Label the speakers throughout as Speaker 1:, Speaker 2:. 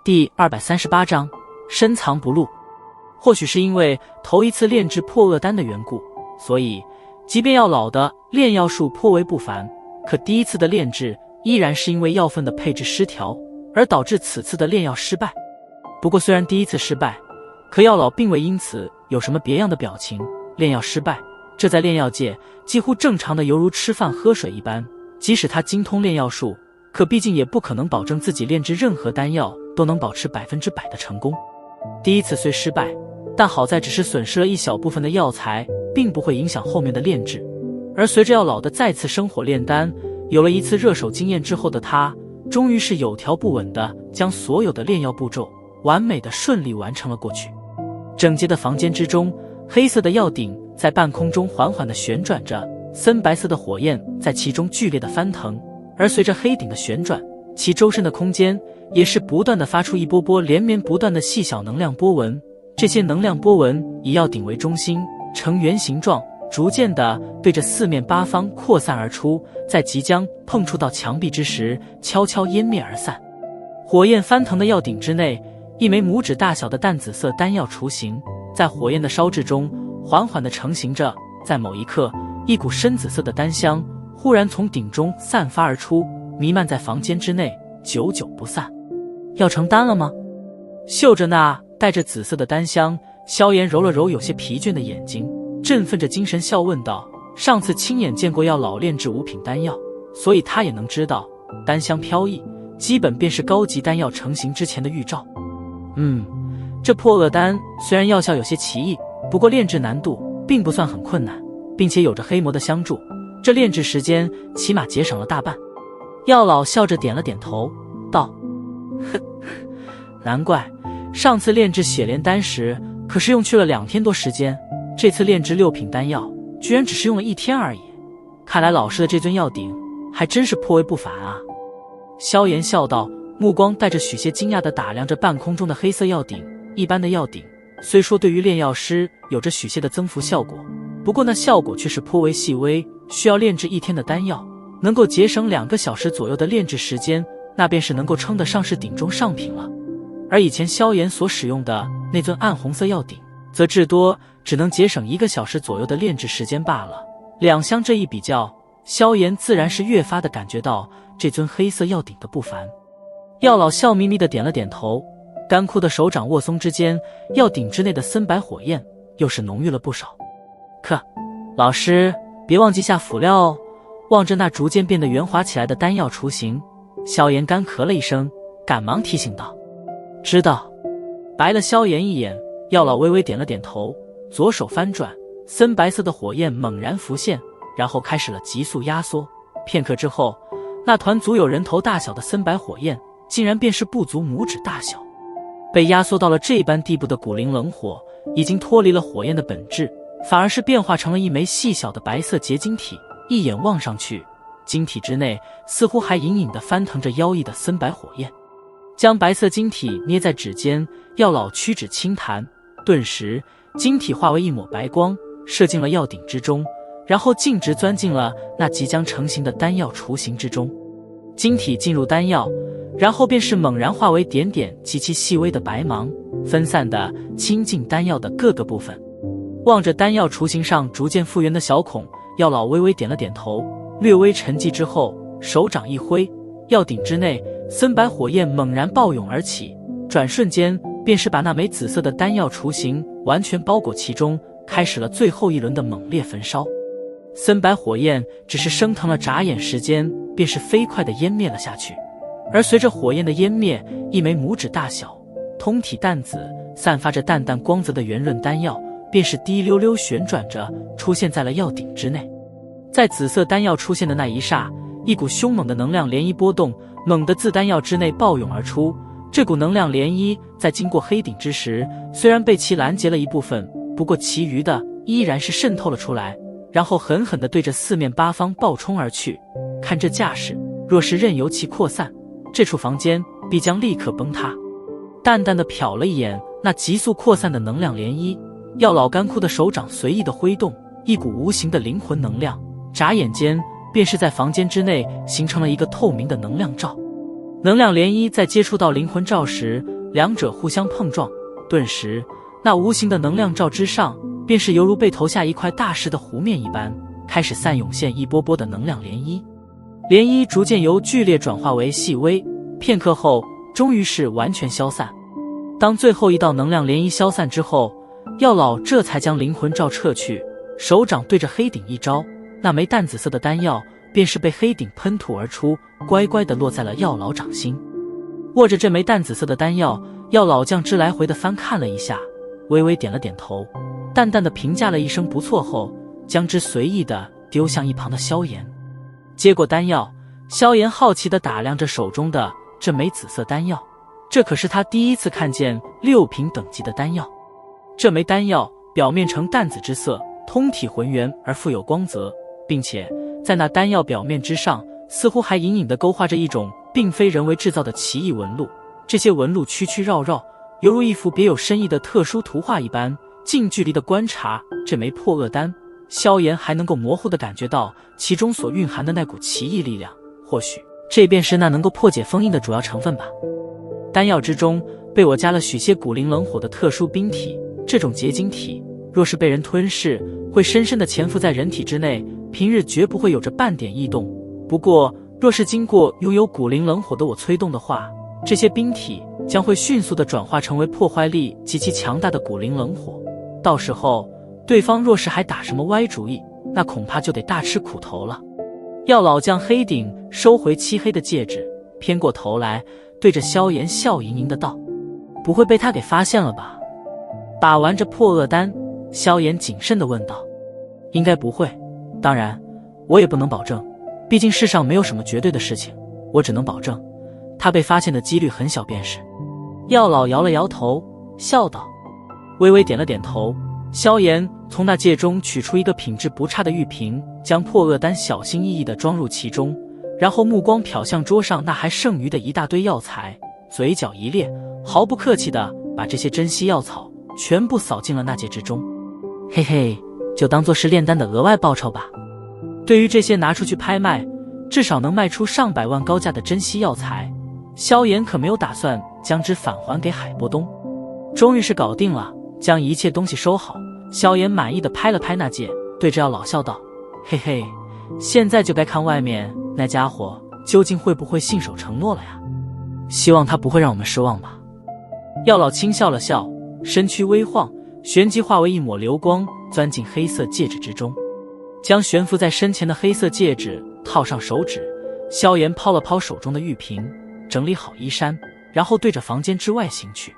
Speaker 1: 第238章深藏不露。或许是因为头一次炼制破厄丹的缘故，所以即便药老的炼药术颇为不凡，可第一次的炼制依然是因为药分的配置失调而导致此次的炼药失败。不过虽然第一次失败，可药老并未因此有什么别样的表情。炼药失败，这在炼药界几乎正常的犹如吃饭喝水一般，即使他精通炼药术，可毕竟也不可能保证自己炼制任何丹药都能保持100%的成功。第一次虽失败，但好在只是损失了一小部分的药材，并不会影响后面的炼制。而随着药老的再次生火炼丹，有了一次热手经验之后的他，终于是有条不紊地将所有的炼药步骤完美的顺利完成了过去。整洁的房间之中，黑色的药鼎在半空中缓缓地旋转着，森白色的火焰在其中剧烈地翻腾，而随着黑鼎的旋转，其周身的空间也是不断地发出一波波连绵不断的细小能量波纹。这些能量波纹以药鼎为中心，呈圆形状，逐渐地对着四面八方扩散而出，在即将碰触到墙壁之时，悄悄湮灭而散。火焰翻腾的药鼎之内，一枚拇指大小的淡紫色丹药雏形在火焰的烧制中缓缓地成型着。在某一刻，一股深紫色的丹香忽然从鼎中散发而出，弥漫在房间之内，久久不散。要成丹了吗？嗅着那带着紫色的丹香，萧炎揉了揉有些疲倦的眼睛，振奋着精神笑问道：上次亲眼见过药老炼制5品丹药，所以他也能知道丹香飘逸基本便是高级丹药成型之前的预兆。这破厄丹虽然药效有些奇异，不过炼制难度并不算很困难，并且有着黑魔的相助，这炼制时间起码节省了大半。药老笑着点了点头道：难怪上次炼制血莲丹时可是用去了2天多时间，这次炼制6品丹药居然只是用了1天而已。看来老师的这尊药鼎还真是颇为不凡啊。萧炎笑道，目光带着许些惊讶地打量着半空中的黑色药鼎。一般的药鼎虽说对于炼药师有着许些的增幅效果，不过那效果却是颇为细微，需要炼制1天的丹药能够节省2个小时左右的炼制时间，那便是能够称得上是鼎中上品了。而以前萧炎所使用的那尊暗红色药鼎，则至多只能节省1个小时左右的炼制时间罢了。两相这一比较，萧炎自然是越发的感觉到这尊黑色药鼎的不凡。药老笑眯眯的点了点头，干枯的手掌握松之间，药鼎之内的森白火焰又是浓郁了不少。可老师别忘记下辅料哦。望着那逐渐变得圆滑起来的丹药雏形，萧炎干咳了一声，赶忙提醒道：知道。白了萧炎一眼，药老微微点了点头，左手翻转，森白色的火焰猛然浮现，然后开始了急速压缩。片刻之后，那团足有人头大小的森白火焰竟然便是不足拇指大小。被压缩到了这般地步的古灵冷火已经脱离了火焰的本质，反而是变化成了一枚细小的白色结晶体。一眼望上去，晶体之内似乎还隐隐地翻腾着妖异的森白火焰。将白色晶体捏在指尖，药老屈指轻弹，顿时晶体化为一抹白光，射进了药鼎之中，然后径直钻进了那即将成型的丹药雏形之中。晶体进入丹药，然后便是猛然化为点点极其细微的白芒，分散地侵进丹药的各个部分。望着丹药雏形上逐渐复原的小孔，药老微微点了点头，略微沉寂之后，手掌一挥，药鼎之内森白火焰猛然暴涌而起，转瞬间便是把那枚紫色的丹药雏形完全包裹其中，开始了最后一轮的猛烈焚烧。森白火焰只是升腾了眨眼时间，便是飞快地湮灭了下去。而随着火焰的湮灭，一枚拇指大小、通体淡紫、散发着淡淡光泽的圆润丹药便是滴溜溜旋转着出现在了药鼎之内。在紫色丹药出现的那一刹，一股凶猛的能量涟漪波动猛地自丹药之内暴涌而出。这股能量涟漪在经过黑鼎之时，虽然被其拦截了一部分，不过其余的依然是渗透了出来，然后狠狠地对着四面八方暴冲而去。看这架势，若是任由其扩散，这处房间必将立刻崩塌。淡淡的瞟了一眼那急速扩散的能量涟漪，药老干枯的手掌随意的挥动，一股无形的灵魂能量眨眼间便是在房间之内形成了一个透明的能量罩。能量涟漪在接触到灵魂罩时，两者互相碰撞，顿时那无形的能量罩之上，便是犹如被投下一块大石的湖面一般，开始涌现一波波的能量涟漪。涟漪逐渐由剧烈转化为细微，片刻后终于是完全消散。当最后一道能量涟漪消散之后，药老这才将灵魂罩撤去，手掌对着黑顶一招，那枚淡紫色的丹药便是被黑顶喷吐而出，乖乖地落在了药老掌心。握着这枚淡紫色的丹药，药老将之来回的翻看了一下，微微点了点头，淡淡的评价了一声不错后，将之随意地丢向一旁的萧炎。接过丹药，萧炎好奇地打量着手中的这枚紫色丹药，这可是他第一次看见6品等级的丹药。这枚丹药表面呈淡紫之色，通体浑圆而富有光泽，并且在那丹药表面之上，似乎还隐隐地勾画着一种并非人为制造的奇异纹路。这些纹路曲曲绕绕，犹如一幅别有深意的特殊图画一般。近距离的观察这枚破厄丹，萧炎还能够模糊地感觉到其中所蕴含的那股奇异力量，或许这便是那能够破解封印的主要成分吧。丹药之中被我加了许些古灵冷火的特殊冰体，这种结晶体若是被人吞噬，会深深地潜伏在人体之内，平日绝不会有着半点异动。不过若是经过拥有古灵冷火的我催动的话，这些冰体将会迅速地转化成为破坏力极其强大的古灵冷火，到时候对方若是还打什么歪主意，那恐怕就得大吃苦头了。药老将黑顶收回漆黑的戒指，偏过头来对着萧炎笑盈盈的道：不会被他给发现了吧？把玩着破厄丹，萧炎谨慎地问道。应该不会，当然我也不能保证，毕竟世上没有什么绝对的事情，我只能保证他被发现的几率很小便是。药老摇了摇头，笑道。微微点了点头，萧炎从那戒中取出一个品质不差的玉瓶，将破厄丹小心翼翼地装入其中，然后目光瞟向桌上那还剩余的一大堆药材，嘴角一咧，毫不客气地把这些珍稀药草全部扫进了那戒之中。嘿嘿，就当作是炼丹的额外报酬吧。对于这些拿出去拍卖，至少能卖出上百万高价的珍稀药材，萧炎可没有打算将之返还给海波东。终于是搞定了，将一切东西收好，萧炎满意地拍了拍那戒，对着药老笑道：嘿嘿，现在就该看外面那家伙究竟会不会信守承诺了呀，希望他不会让我们失望吧。药老轻笑了笑，身躯微晃，旋即化为一抹流光，钻进黑色戒指之中，将悬浮在身前的黑色戒指套上手指。萧炎抛了抛手中的玉瓶，整理好衣衫，然后对着房间之外行去。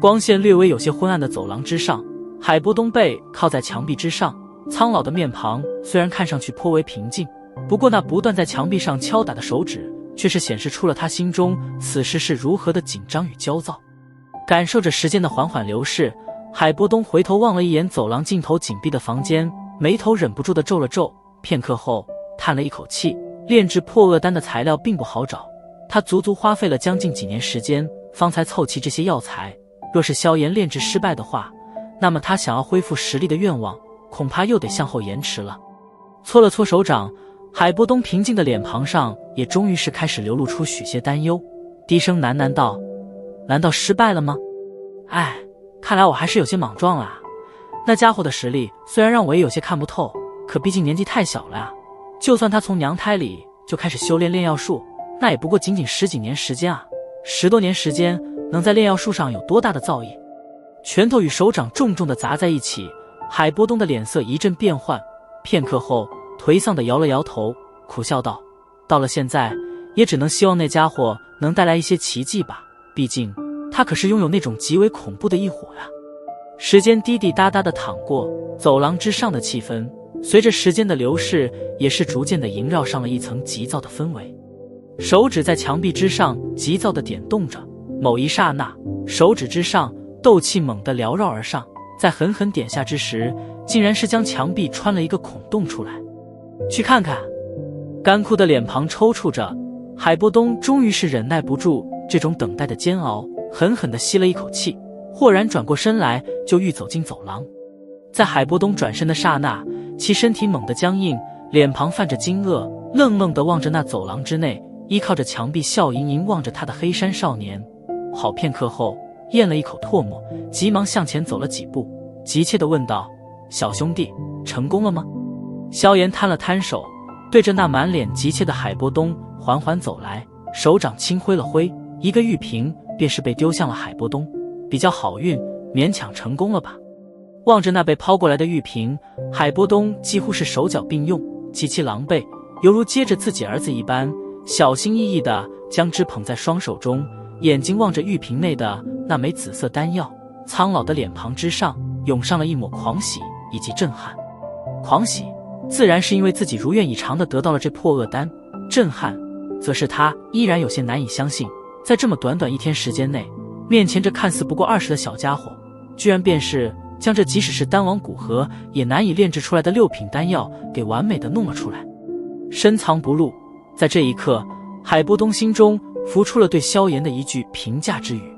Speaker 1: 光线略微有些昏暗的走廊之上，海波东背靠在墙壁之上，苍老的面庞虽然看上去颇为平静，不过那不断在墙壁上敲打的手指却是显示出了他心中此时是如何的紧张与焦躁。感受着时间的缓缓流逝，海波东回头望了一眼走廊尽头紧闭的房间，眉头忍不住地皱了皱，片刻后叹了一口气。炼制破厄丹的材料并不好找，他足足花费了将近几年时间方才凑齐这些药材，若是萧炎炼制失败的话，那么他想要恢复实力的愿望恐怕又得向后延迟了。搓了搓手掌，海波东平静的脸庞上也终于是开始流露出许些担忧，低声喃喃道：难道失败了吗？哎，看来我还是有些莽撞了啊。那家伙的实力虽然让我也有些看不透，可毕竟年纪太小了啊，就算他从娘胎里就开始修炼炼药术，那也不过仅仅10几年时间啊，10多年时间能在炼药术上有多大的造诣？拳头与手掌重重地砸在一起，海波东的脸色一阵变幻，片刻后颓丧地摇了摇头，苦笑道：到了现在也只能希望那家伙能带来一些奇迹吧，毕竟他可是拥有那种极为恐怖的异火呀。时间滴滴答答地淌过，走廊之上的气氛随着时间的流逝也是逐渐地萦绕上了一层急躁的氛围。手指在墙壁之上急躁地点动着，某一刹那，手指之上斗气猛地缭绕而上，在狠狠点下之时，竟然是将墙壁穿了一个孔洞出来。去看看。干枯的脸庞抽搐着，海波东终于是忍耐不住这种等待的煎熬，狠狠地吸了一口气，豁然转过身来就欲走进走廊。在海波东转身的刹那，其身体猛地僵硬，脸庞泛着惊愕，愣愣地望着那走廊之内依靠着墙壁笑盈盈望着他的黑衫少年。好片刻后，咽了一口唾沫，急忙向前走了几步，急切地问道：“小兄弟，成功了吗？”萧炎摊了摊手，对着那满脸急切的海波东缓缓走来，手掌轻挥了挥，一个玉瓶便是被丢向了海波东。比较好运，勉强成功了吧？望着那被抛过来的玉瓶，海波东几乎是手脚并用，极其狼狈，犹如接着自己儿子一般，小心翼翼地将之捧在双手中，眼睛望着玉瓶内的那枚紫色丹药，苍老的脸庞之上涌上了一抹狂喜以及震撼。狂喜自然是因为自己如愿以偿地得到了这破厄丹，震撼则是他依然有些难以相信，在这么短短一天时间内，面前这看似不过20的小家伙，居然便是将这即使是丹王古河也难以炼制出来的6品丹药给完美的弄了出来，深藏不露。在这一刻，海波东心中浮出了对萧炎的一句评价之语。